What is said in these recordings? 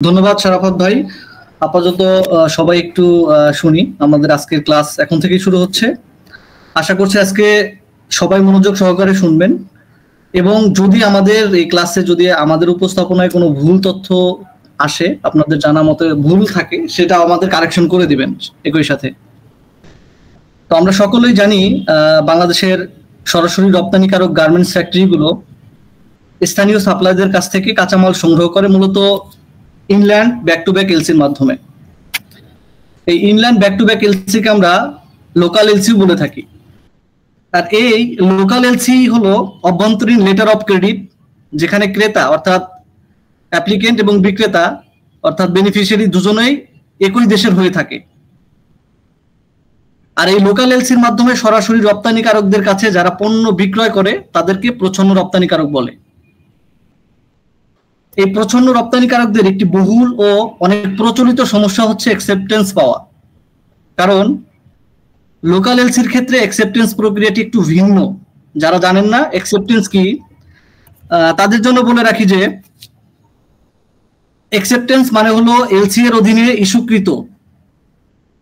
ধন্যবাদ শারাফত ভাই। আপাতত সবাই একটু শুনি। আমাদের আজকের ক্লাস এখন থেকেই শুরু হচ্ছে। আশা করছি আজকে সবাই মনোযোগ সহকারে শুনবেন এবং যদি আমাদের এই ক্লাসে যদি আমাদের উপস্থাপনায় কোনো ভুল তথ্য আসে, আপনাদের জানা মতে ভুল থাকে, সেটা আমাদের কারেকশন করে দিবেন একই সাথে। তো আমরা সকলেই জানি বাংলাদেশের সরাসরি রপ্তানিকারক গার্মেন্টস ফ্যাক্টরিগুলো স্থানীয় সাপ্লাইদের কাছ থেকে কাঁচামাল সংগ্রহ করে মূলত ইনল্যান্ড ব্যাক টু ব্যাক এলসির মাধ্যমে। এই ইনল্যান্ড ব্যাক টু ব্যাক এলসিকে আমরা লোকাল এলসি বলে থাকি। আর এই লোকাল এলসি হলো অভ্যন্তরীণ লেটার অফ ক্রেডিট, যেখানে ক্রেতা অর্থাৎ অ্যাপ্লিকেন্ট এবং বিক্রেতা অর্থাৎ বেনিফিশিয়ারি দুজনেই একই দেশের হয়ে থাকে। আর এই লোকাল এলসির মাধ্যমে সরাসরি রপ্তানিকারকদের কাছে যারা পণ্য বিক্রয় করে তাদেরকে প্রচ্ছন্ন রপ্তানিকারক বলে। এই প্রচ্ছন্ন রপ্তানিকারকদের একটি বহুল ও অনেক প্রচলিত সমস্যা হচ্ছে অ্যাকসেপ্টেন্স পাওয়া। কারণ লোকাল এলসির ক্ষেত্রে অ্যাকসেপ্টেন্স প্রক্রিয়াটি একটু ভিন্ন। যারা জানেন না অ্যাকসেপ্টেন্স কি, তাদের জন্য বলে রাখি যে অ্যাকসেপ্টেন্স মানে হলো এলসি এর অধীনে ইস্যুকৃত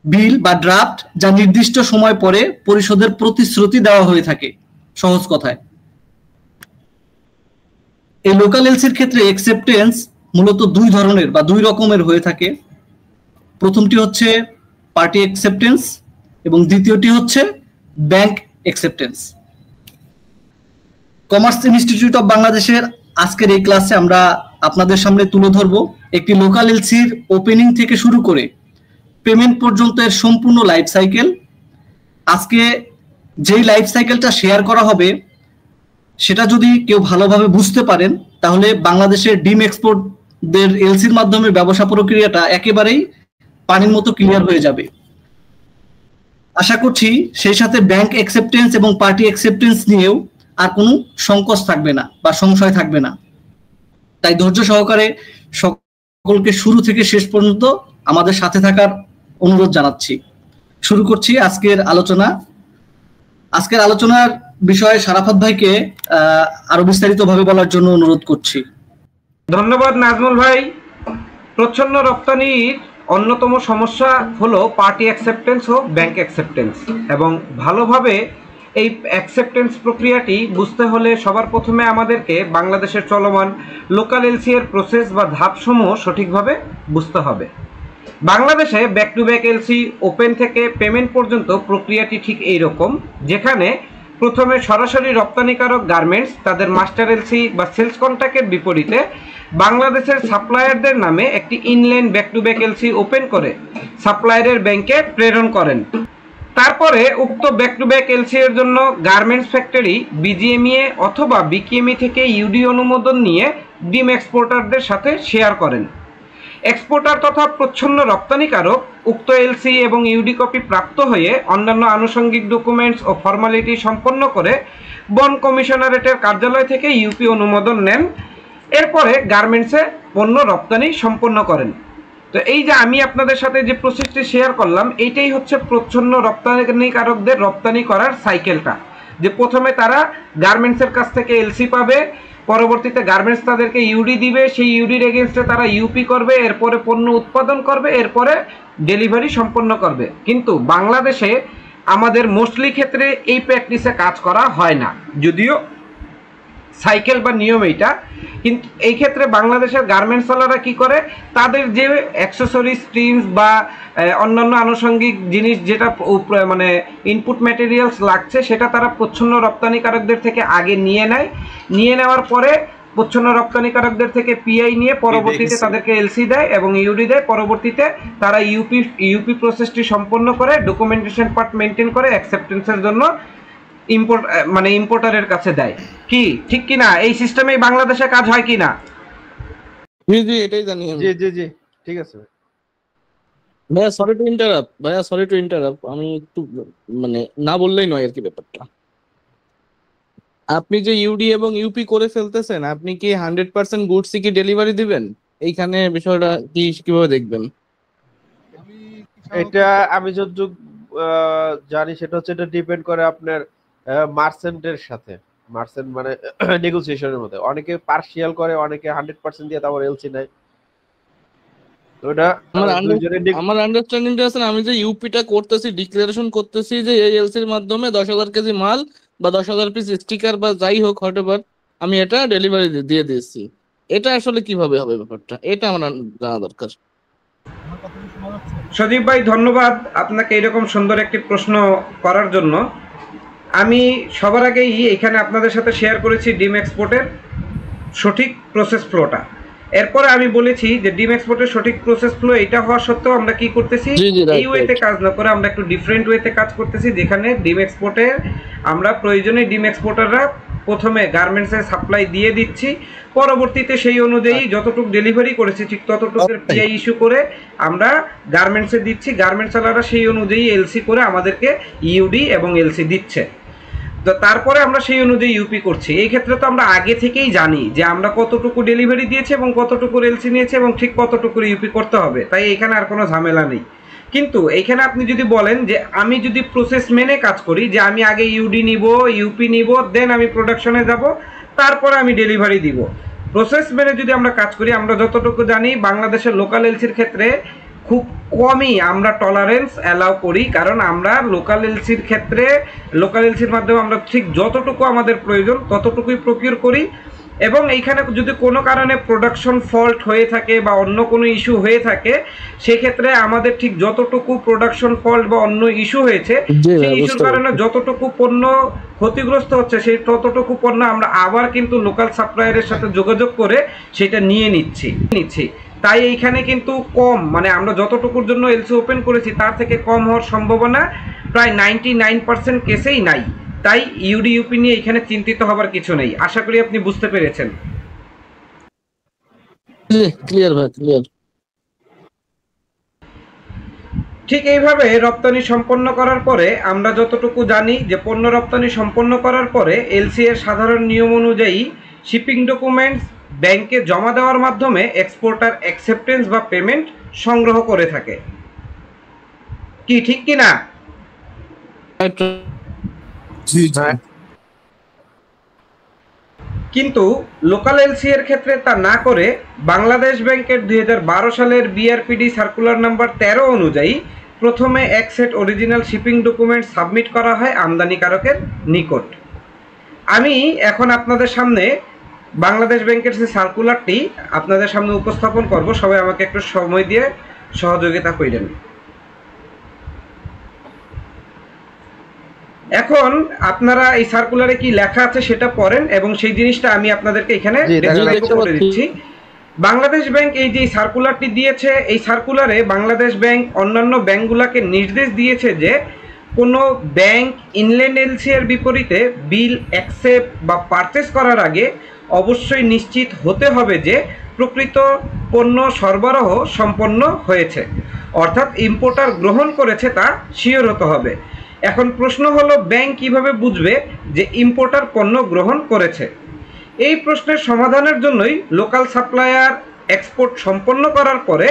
বিল বা ড্রাফট যা নির্দিষ্ট সময় পরে পরিশোধের প্রতিশ্রুতি দেওয়া হয়ে থাকে। সহজ কথায় এই লোকাল এলসির ক্ষেত্রে অ্যাকসেপ্টেন্স মূলত দুই ধরনের বা দুই রকমের হয়ে থাকে। প্রথমটি হচ্ছে পার্টি অ্যাকসেপ্টেন্স এবং দ্বিতীয়টি হচ্ছে bank acceptance. Commerce institute of বাংলাদেশের আজকের এই ক্লাসে আমরা আপনাদের সামনে তুলে ধরব একটি লোকাল এলসির ওপেনিং থেকে শুরু করে পেমেন্ট পর্যন্ত এর সম্পূর্ণ লাইফ সাইকেল। আজকে যেই লাইফ সাইকেলটা শেয়ার করা হবে সেটা যদি কেউ ভালোভাবে বুঝতে পারেন তাহলে বাংলাদেশের ডিম এক্সপোর্টদের এলসির মাধ্যমে ব্যবসা প্রক্রিয়াটা একেবারেই পানির মতো ক্লিয়ার হয়ে যাবে। আশা করছি সেই সাথে ব্যাংক অ্যাকসেপ্টেন্স এবং পার্টি অ্যাকসেপ্টেন্স নিয়েও আর কোনো সংকোচ থাকবে না বা সংশয় থাকবে না। তাই ধৈর্য সহকারে সকলকে শুরু থেকে শেষ পর্যন্ত আমাদের সাথে থাকার অনুরোধ জানাচ্ছি। শুরু করছি আজকের আলোচনা। আজকের আলোচনার বিষয়ে শারাফত ভাইকে আরো বিস্তারিতভাবে বলার জন্য অনুরোধ করছি। ধন্যবাদ নাজমুল ভাই। প্রচ্ছন্ন রপ্তানির অন্যতম সমস্যা হলো পার্টি অ্যাকসেপ্টেন্স ও ব্যাংক অ্যাকসেপ্টেন্স, এবং ভালোভাবে এই অ্যাকসেপ্টেন্স প্রক্রিয়াটি বুঝতে হলে সবার প্রথমে আমাদেরকে বাংলাদেশের চলমান লোকাল এলসি এর প্রসেস বা ধাপসমূহ সঠিকভাবে বুঝতে হবে। বাংলাদেশে back to back LC open থেকে পেমেন্ট পর্যন্ত প্রক্রিয়াটি ঠিক এই রকম, যেখানে প্রথমে সরাসরি রপ্তানিকারক গার্মেন্টস তাদের মাস্টার এলসি বা সেলস কন্ট্রাক্টের বিপরীতে বাংলাদেশের সাপ্লায়ারদের নামে একটি inland back to back LC open করে সাপ্লায়ারের ব্যাংকে প্রেরণ করেন। তারপরে উক্ত ব্যাক টু ব্যাক এলসি এর জন্য গার্মেন্টস ফ্যাক্টরি বিজিএমইএ অথবা বিকিএমই থেকে ইউডি অনুমোদন নিয়ে ডিম এক্সপোর্টারদের সাথে শেয়ার করেন। এক্সপোর্টার তথা প্রচ্ছন্ন রপ্তানিকারক উক্ত এলসি এবং ইউডি কপি প্রাপ্ত হয়ে অন্যান্য আনুষঙ্গিক ডকুমেন্টস ও ফর্মালিটি সম্পন্ন করে বন কমিশনারেটের কার্যালয় থেকে ইউপি অনুমোদন নেন। এরপরে গার্মেন্টসে পণ্য রপ্তানি সম্পন্ন করেন। তো এই যে আমি আপনাদের সাথে যে প্রসেসটি শেয়ার করলাম, এইটাই হচ্ছে প্রচ্ছন্ন রপ্তানিকারকদের রপ্তানি করার সাইকেলটা। যে প্রথমে তারা গার্মেন্টসের কাছ থেকে এলসি পাবে, পরবর্তীতে গার্মেন্টস তাদেরকে ইউডি দিবে, সেই ইউডির এগেনস্টে তারা ইউপি করবে, এরপরে পণ্য উৎপাদন করবে, এরপরে ডেলিভারি সম্পন্ন করবে। কিন্তু বাংলাদেশে আমাদের মোস্টলি ক্ষেত্রে এই প্র্যাকটিসে কাজ করা হয় না, যদিও সাইকেল বা নিয়ম এইটা। কিন্তু এই ক্ষেত্রে বাংলাদেশের গার্মেন্টসওয়ালারা কি করে, তাদের যে অ্যাক্সেসরি স্ট্রিমস বা অন্যান্য আনুষঙ্গিক জিনিস যেটা মানে ইনপুট ম্যাটেরিয়ালস লাগছে সেটা তারা প্রচ্ছন্ন রপ্তানিকারকদের থেকে আগে নিয়ে নেওয়ার পরে প্রচ্ছন্ন রপ্তানিকারকদের থেকে পিআই নিয়ে পরবর্তীতে তাদেরকে এলসি দেয় এবং ইউডি দেয়। পরবর্তীতে তারা ইউপি প্রসেসটি সম্পন্ন করে ডকুমেন্টেশন পার্ট মেনটেন করে অ্যাকসেপ্টেন্সের জন্য ইম্পোর্টারের কাছে দেয়। কি ঠিক কি না? এই সিস্টেমেই বাংলাদেশে কাজ হয় কি না? জি জি এটাই জানি আমি। জি জি জি ঠিক আছে ভাইয়া সরি টু ইন্টারাপ্ট আমি একটু না বললেই নয় আর কি ব্যাপারটা। আপনি যে ইউডি এবং ইউপি করে ফেলতেছেন, আপনি কি 100% গুডসই কি ডেলিভারি দিবেন? এইখানে বিষয়টা কি কিভাবে দেখবেন? এটা আমি যতটুকু জানি সেটা হচ্ছে এটা ডিপেন্ড করে আপনার মার্চেন্টের সাথে। মার্চেন্ট মানে নেগোসিয়েশনের মধ্যে অনেকে পার্শিয়াল করে, অনেকে 100% দিয়ে তারপর এলসি নেয়। ওটা আমার আন্ডারস্ট্যান্ডিংটা আছে না, আমি যে ইউপিটা করতেছি, ডিক্লারেশন করতেছি যে এই এলসির মাধ্যমে 10,000 কেজি মাল বা 10,000 পিস স্টিকার বা যাই হোক হোয়াটএভার আমি এটা ডেলিভারি দিয়ে দিয়েছি, এটা আসলে কিভাবে হবে ব্যাপারটা, এটা আমার জানা দরকার। সজীব ভাই ধন্যবাদ আপনাকে এরকম সুন্দর একটি প্রশ্ন করার জন্য। আমি সবার আগেই এখানে আপনাদের সাথে শেয়ার করেছি ডিম এক্সপোর্টের সঠিক প্রসেস ফ্লোটা। এরপরে আমি বলেছি যে ডিম এক্সপোর্টের সঠিক প্রসেস ফ্লো এটা হওয়া সত্ত্বেও আমরা কি করতেছি, এই ওয়েতে কাজ না করে আমরা একটু ডিফারেন্ট ওয়েতে কাজ করতেছি, যেখানে ডিম এক্সপোর্টের আমরা প্রয়োজনে ডিম এক্সপোর্টাররা প্রথমে গার্মেন্টসের সাপ্লাই দিয়ে দিচ্ছি, পরবর্তীতে সেই অনুযায়ী যতটুকু ডেলিভারি করেছি ঠিক ততটুকুর পিআই ইস্যু করে আমরা গার্মেন্টসে দিচ্ছি, গার্মেন্টস ওয়ালারা সেই অনুযায়ী এলসি করে আমাদেরকে ইউডি এবং এলসি দিচ্ছে। তো তারপরে আমরা সেই অনুযায়ী ইউপি করছি। এই ক্ষেত্রে তো আমরা আগে থেকেই জানি যে আমরা কতটুকু ডেলিভারি দিয়েছি এবং কতটুকু এলসি নিয়েছি এবং ঠিক কতটুকু ইউপি করতে হবে, তাই এখানে আর কোনো ঝামেলা নেই। কিন্তু এইখানে আপনি যদি বলেন যে আমি যদি প্রসেস মেনে কাজ করি, যে আমি আগে ইউডি নিব, ইউপি নিব, দেন আমি প্রোডাকশনে যাব, তারপরে আমি ডেলিভারি দিব, প্রসেস মেনে যদি আমরা কাজ করি, আমরা যতটুকু জানি বাংলাদেশের লোকাল এলসির ক্ষেত্রে খুব কমই আমরা টলারেন্স অ্যালাউ করি, কারণ আমরা লোকাল এলসির ক্ষেত্রে লোকাল এলসির মাধ্যমে আমরা ঠিক যতটুকু আমাদের প্রয়োজন ততটুকুই প্রকিউর করি, এবং এইখানে যদি কোনো কারণে প্রোডাকশন ফল্ট হয়ে থাকে বা অন্য কোনো ইস্যু হয়ে থাকে, সেক্ষেত্রে আমাদের ঠিক যতটুকু প্রোডাকশন ফল্ট বা অন্য ইস্যু হয়েছে সেই ইস্যুর কারণে যতটুকু পণ্য ক্ষতিগ্রস্ত হচ্ছে সেই ততটুকু পণ্য আমরা আবার কিন্তু লোকাল সাপ্লায়ারের সাথে যোগাযোগ করে সেটা নিয়ে নিচ্ছি। তাই এইখানে কিন্তু কম, মানে আমরা যতটুকুর জন্য এলসি ওপেন করেছি তার থেকে কম হওয়ার সম্ভাবনা প্রায় 99% কেসেই নাই। তাই ইউডি ইউপি নিয়ে এখানে চিন্তিত হবার কিছু নেই। আশা করি আপনি বুঝতে পেরেছেন। ক্লিয়ার ভাই, ক্লিয়ার। ঠিক এইভাবে রপ্তানি সম্পন্ন করার পরে আমরা যতটুকু জানি যে পণ্য রপ্তানি সম্পন্ন করার পরে এলসি এর সাধারণ নিয়ম অনুযায়ী শিপিং ডকুমেন্টস ব্যাংকে জমা দেওয়ার মাধ্যমে এক্সপোর্টার অ্যাকসেপ্টেন্স বা পেমেন্ট সংগ্রহ করে থাকে। কি ঠিক কি না? কিন্তু লোকাল এলসি এর ক্ষেত্রে তা না করে বাংলাদেশ ব্যাংকের 2012 সালের বিআরপিডি সার্কুলার নাম্বার 13 অনুযায়ী প্রথমে এক set original shipping document submit করা হয় আমদানিকারকের নিকট। আমি এখন আপনাদের সামনে বাংলাদেশ ব্যাংকের যে সার্কুলারটি আপনাদের সামনে উপস্থাপন করব, সবাই আমাকে একটু সময় দিয়ে সহযোগিতা করেন। এখন আপনারা এই সার্কুলারে কি লেখা আছে সেটা পড়েন এবং সেই জিনিসটা আমি আপনাদেরকে এখানে করে দিচ্ছি। বাংলাদেশ ব্যাংক এই যে সার্কুলারটি দিয়েছে, এই সার্কুলারে বাংলাদেশ ব্যাংক অন্যান্য ব্যাংকগুলোকে নির্দেশ দিয়েছে যে কোনো ব্যাংক ইনল্যান্ড এলসি এর বিপরীতে বিল অ্যাকসেপ্ট বা পারচেস করার আগে অবশ্যই নিশ্চিত হতে হবে যে প্রকৃত পণ্য সরবরাহ সম্পন্ন হয়েছে, অর্থাৎ ইম্পোর্টার গ্রহণ করেছে তা শিওর হতে হবে। এখন প্রশ্ন হলো ব্যাংক কিভাবে বুঝবে যে ইম্পোর্টার পণ্য গ্রহণ করেছে? এই প্রশ্নের সমাধানের জন্যই লোকাল সাপ্লায়ার এক্সপোর্ট সম্পন্ন করার পরে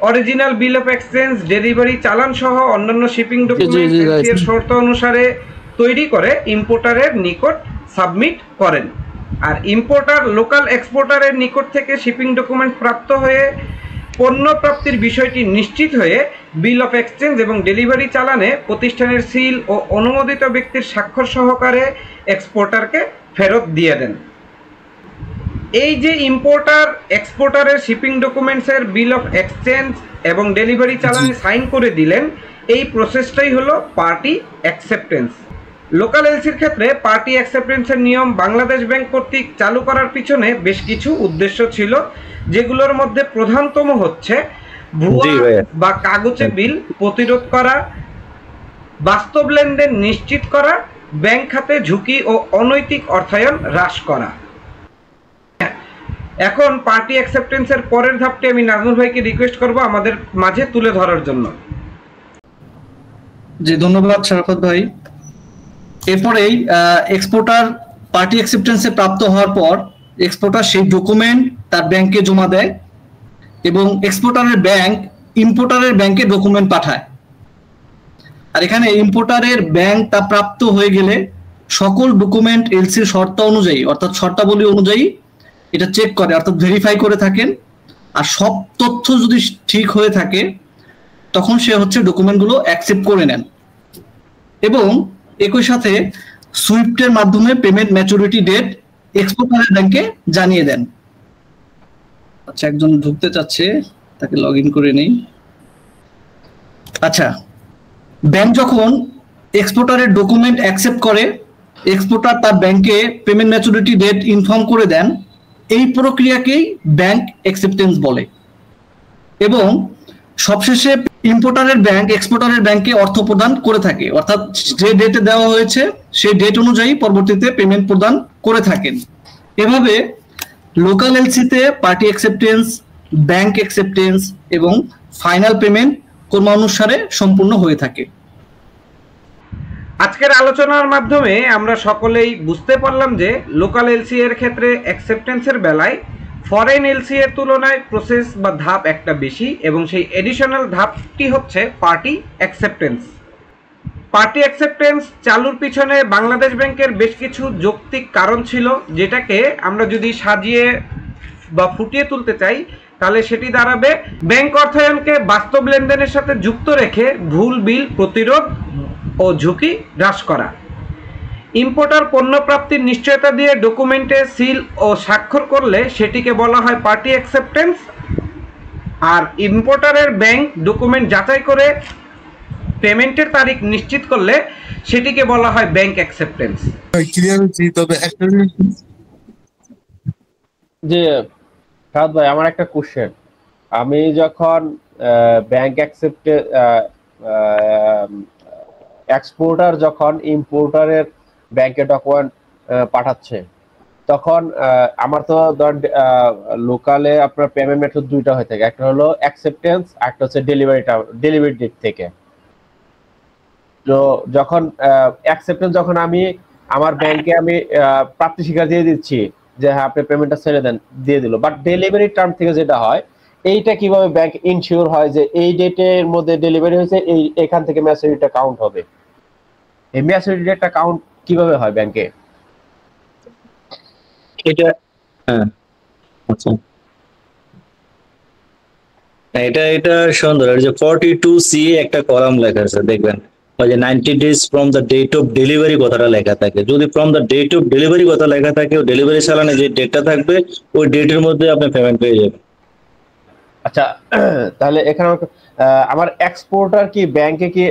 original bill of exchange, delivery চালান সহ অন্যান্য শিপিং ডকুমেন্ট এর শর্ত অনুসারে তৈরি করে ইম্পোর্টারের নিকট সাবমিট করেন। আর ইম্পোর্টার লোকাল এক্সপোর্টারের নিকট থেকে শিপিং ডকুমেন্ট প্রাপ্ত হয়ে পণ্য প্রাপ্তির বিষয়টি নিশ্চিত হয়ে বিল অফ এক্সচেঞ্জ এবং ডেলিভারি চালানে প্রতিষ্ঠানের সিল ও অনুমোদিত ব্যক্তির স্বাক্ষর সহকারে এক্সপোর্টারকে ফেরত দিয়ে দেন। এই যে ইম্পোর্টার এক্সপোর্টারের শিপিং ডকুমেন্টসের বিল অফ এক্সচেঞ্জ এবং ডেলিভারি চালানে সাইন করে দিলেন, এই প্রসেসটাই হলো পার্টি অ্যাকসেপ্টেন্স। লোকাল এলসির ক্ষেত্রে পার্টি অ্যাকসেপ্টেন্সের নিয়ম বাংলাদেশ ব্যাংক কর্তৃক চালু করার পিছনে বেশ কিছু উদ্দেশ্য ছিল, যেগুলোর মধ্যে প্রধানতম হচ্ছে ভুয়া বা কাগজে বিল প্রতিরোধ করা, বাস্তব লেনদেন নিশ্চিত করা, ব্যাংক খাতে ঝুঁকি ও অনৈতিক অর্থায়ন হ্রাস করা। এখন পার্টি অ্যাকসেপ্টেন্সের পরের ধাপটি আমি নাজমুল ভাইকে রিকোয়েস্ট করব আমাদের মাঝে তুলে ধরার জন্য। জি ধন্যবাদ শরাফত ভাই। এরপরেই এক্সপোর্টার পার্টি অ্যাকসেপ্টেন্সে প্রাপ্ত হওয়ার পর এক্সপোর্টার সেই ডকুমেন্ট তার ব্যাংকে জমা দেয় এবং এক্সপোর্টারের ব্যাংক ইম্পোর্টারের ব্যাংকে ডকুমেন্ট পাঠায়। আর এখানে ইম্পোর্টারের ব্যাংক তা প্রাপ্ত হয়ে গেলে সকল ডকুমেন্ট এলসির শর্ত অনুযায়ী অর্থাৎ শর্তাবলী অনুযায়ী এটা চেক করে অর্থাৎ ভেরিফাই করে থাকেন। আর সব তথ্য যদি ঠিক হয়ে থাকে তখন সে হচ্ছে ডকুমেন্টগুলো অ্যাকসেপ্ট করে নেন এবং একই সাথে সুইফটের মাধ্যমে পেমেন্ট ম্যাচুরিটি ডেট এক্সপোর্টারের ব্যাংকে জানিয়ে দেন। আচ্ছা, একজন ঢুকতে চাচ্ছে, তাকে লগ ইন করে নেই। আচ্ছা, ব্যাংক যখন এক্সপোর্টারের ডকুমেন্ট অ্যাকসেপ্ট করে, এক্সপোর্টার তার ব্যাংকে পেমেন্ট ম্যাচুরিটি ডেট ইনফর্ম করে দেন, এই প্রক্রিয়াকেই ব্যাংক অ্যাকসেপ্টেন্স বলে। এবং সবশেষে ইম্পোর্টারের ব্যাংক এক্সপোর্টারের ব্যাংকে অর্থ প্রদান করে থাকে, অর্থাৎ যে ডেটে দেওয়া হয়েছে সেই ডেট অনুযায়ী পরবর্তীতে পেমেন্ট প্রদান করে থাকেন। এভাবে লোকাল এলসিতে পার্টি অ্যাকসেপ্টেন্স, ব্যাংক অ্যাকসেপ্টেন্স এবং ফাইনাল পেমেন্ট ক্রমানুসারে সম্পূর্ণ হয়ে থাকে। আজকের আলোচনার মাধ্যমে আমরা সকলেই বুঝতে পারলাম যে লোকাল এলসি এর ক্ষেত্রে অ্যাকসেপ্টেন্সের বেলায় ফরেন এলসি এর তুলনায় প্রসেস বা ধাপ একটা বেশি এবং সেই এডিশনাল ধাপটি হচ্ছে পার্টি অ্যাকসেপ্টেন্স। পার্টি অ্যাকসেপ্টেন্স চালুর পিছনে বাংলাদেশ ব্যাংকের বেশ কিছু যৌক্তিক কারণ ছিল, যেটাকে আমরা যদি সাজিয়ে বা ফুটিয়ে তুলতে চাই তাহলে সেটি দাঁড়াবে ব্যাংক অর্থায়নকে বাস্তব লেনদেনের সাথে যুক্ত রেখে ভুল বিল প্রতিরোধ ও ঝুঁকি হ্রাস করা, ইম্পোর্টার পণ্য প্রাপ্তির নিশ্চয়তা দিয়ে ডকুমেন্টে সিল ও স্বাক্ষর করলে সেটিকে বলা হয় পার্টি অ্যাকসেপ্টেন্স, আর ইম্পোর্টারের ব্যাংক ডকুমেন্ট যাচাই করে পেমেন্টের তারিখ নিশ্চিত করলে সেটিকে বলা হয় ব্যাংক অ্যাকসেপ্টেন্স। ক্লিয়ার হচ্ছে, তবে একটা যে সাদ ভাই, আমার একটা কোশ্চেন, আমি যখন ব্যাংক অ্যাকসেপ্টে এক্সপোর্টার যখন ইম্পোর্টারের ব্যাংকে ডকুমেন্ট পাঠাচ্ছে, তখন আমার তো লোকালে আপনার পেমেন্ট মেথড দুইটা হয়ে থাকে, একটা হলো অ্যাকসেপ্টেন্স, একটা হচ্ছে ডেলিভারি ডেট থেকে। তো যখন অ্যাকসেপ্টেন্স, যখন আমি আমার ব্যাংকে আমি প্রাপ্তি স্বীকার দিয়ে দিচ্ছি যে হ্যাঁ আপনি পেমেন্টটা ছেড়ে দেন, দিয়ে দিল, বাট ডেলিভারি টার্ম থেকে যেটা হয়, এইটা কিভাবে ব্যাংক ইনশিওর হয় যে এই ডেটের মধ্যে ডেলিভারি হয়েছে, এই এখান থেকে ম্যাচুরিটিটা কাউন্ট হবে? এই ম্যাচুরিটি ডেটটা কাউন্ট কিভাবে হয় ব্যাংকে? এটা হ্যাঁ, আচ্ছা, এটা সুন্দর। এই যে 42C একটা কলাম লেখা আছে, দেখবেন ওই যে 90 days from the date of delivery কথাটা লেখা থাকে। যদি from the date of delivery কথা লেখা থাকে, ডেলিভারি চালানে যে ডেটটা থাকবে ওই ডেটের মধ্যে আপনি পেমেন্ট পেয়ে যাবেন। আচ্ছা, তাহলে এখানে আমার এক্সপোর্টার কি ব্যাংকে কি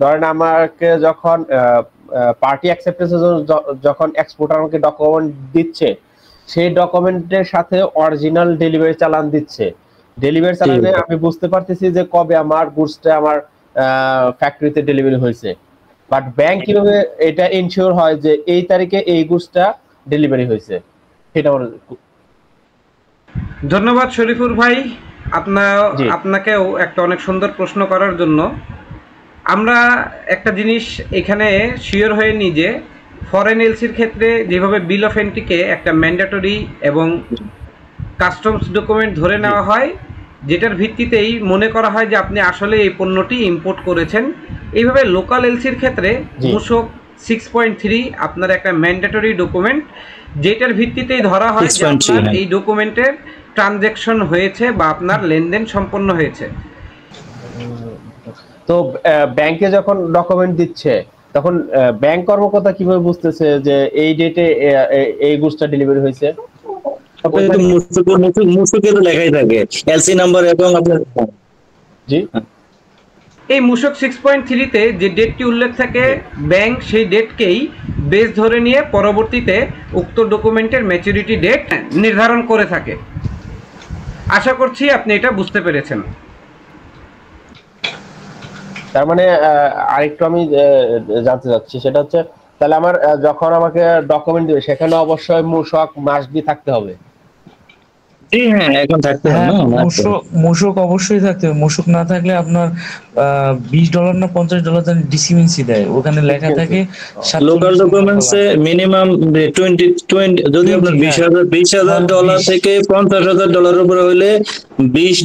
ধরেন আমাকে যখন পার্টি অ্যাকসেপ্টেন্স যখন এক্সপোর্টার আমাকে ডকুমেন্ট দিচ্ছে, সেই ডকুমেন্টের সাথে অরিজিনাল ডেলিভারি চালান দিচ্ছে, ডেলিভারি চালানে আমি বুঝতে পারতেছি যে কবে আমার গুডসটা আমার ফ্যাক্টরিতে ডেলিভারি হয়েছে, বাট ব্যাংক কিভাবে এটা ইনশিওর হয় যে এই তারিখে এই গুডসটা ডেলিভারি হয়েছে? সেটা ধন্যবাদ শরীফুর ভাই, আপনাকেও একটা অনেক সুন্দর প্রশ্ন করার জন্য। আমরা একটা জিনিস এখানে শিওর হয়ে নিই যে ফরেন এলসির ক্ষেত্রে যেভাবে বিল অফ এন্ট্রিকে একটা ম্যান্ডেটরি এবং কাস্টমস ডকুমেন্ট ধরে নেওয়া হয়, যেটার ভিত্তিতেই মনে করা হয় যে আপনি আসলে এই পণ্যটি ইম্পোর্ট করেছেন, এইভাবে লোকাল এলসির ক্ষেত্রে মূসক 6.3 আপনার একটা ম্যান্ডেটরি ডকুমেন্ট, যেটার ভিত্তিতেই ধরা হয় যে আপনার এই ডকুমেন্টের ট্রানজ্যাকশন হয়েছে বা আপনার লেনদেন সম্পন্ন হয়েছে। তো ব্যাংকে যখন ডকুমেন্ট দিচ্ছে তখন ব্যাংক কর্মকর্তা কিভাবে বুঝতেছে যে এই ডেটে এই গুডসটা ডেলিভারি হয়েছে? মুসুকে তো লেখাই থাকে এলসি নাম্বার এবং আপনার জি, এই মূসক 6.3 তে যে ডেটটি উল্লেখ থাকে, ব্যাংক সেই ডেটকেই বেস ধরে নিয়ে পরবর্তীতে উক্ত ডকুমেন্টের ম্যাচুরিটি ডেট নির্ধারণ করে থাকে। আশা করছি আপনি এটা বুঝতে পেরেছেন। তার মানে আরেকটু আমি জানতে চাচ্ছি, সেটা হচ্ছে তাহলে আমার যখন আমাকে ডকুমেন্ট দিবে সেখানে অবশ্যই মূসক মাস বি থাকতে হবে? হ্যাঁ, এখন থাকতে হবে না, মূসক অবশ্যই থাকতে হবে। মূসক না থাকলে আপনার $20 না $50 ডিসিমেন্সি দেয়, ওখানে লেখা থাকে লোকাল ডকুমেন্টসে মিনিমাম 20 যদি আপনার $20,000 থেকে $50,000 উপরে হলে $20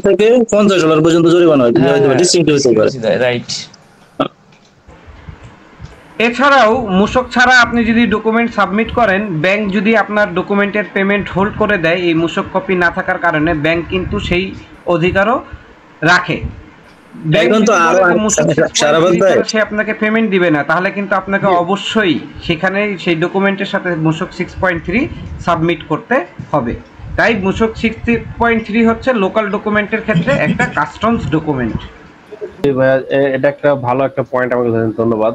থেকে $50 পর্যন্ত জরিমানা হয়, ডিস্টিংক্ট হতে পারে। রাইট। এছাড়াও মূসক ছাড়া আপনি যদি ডকুমেন্ট সাবমিট করেন, ব্যাংক যদি আপনার ডকুমেন্টের পেমেন্ট হোল্ড করে দেয় এই মূসক কপি না থাকার কারণে, ব্যাংক কিন্তু সেই অধিকারও রাখে। এখন তো আরো সে আপনাকে পেমেন্ট দিবে না, তাহলে কিন্তু আপনাকে অবশ্যই সেখানে সেই ডকুমেন্টের সাথে মূসক 6.3 সাবমিট করতে হবে। তাই মূসক 6.3 হচ্ছে লোকাল ডকুমেন্টের ক্ষেত্রে একটা কাস্টমস ডকুমেন্ট। এটা একটা ভালো একটা পয়েন্ট আমাকে দিলেন, ধন্যবাদ।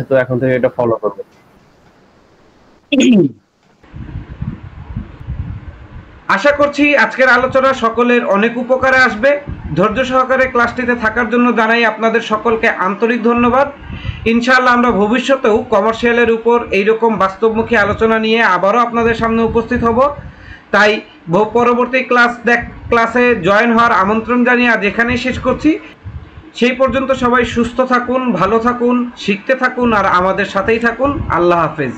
তো এখন থেকে এটা ফলো করব। আশা করছি আজকের আলোচনা সকলের অনেক উপকারে আসবে। ধৈর্য সহকারে ক্লাসটিতে থাকার জন্য জানাই আপনাদের সকলকে আন্তরিক ধন্যবাদ। ইনশাআল্লাহ আমরা ভবিষ্যতেও কমার্শিয়ালের উপর এইরকম বাস্তবমুখী আলোচনা নিয়ে আবারও আপনাদের সামনে উপস্থিত হব। তাই পরবর্তী ক্লাসে জয়েন হওয়ার আমন্ত্রণ জানিয়ে আজ এখানেই শেষ করছি। সেই পর্যন্ত সবাই সুস্থ থাকুন, ভালো থাকুন, শিখতে থাকুন আর আমাদের সাথেই থাকুন। আল্লাহ হাফেজ।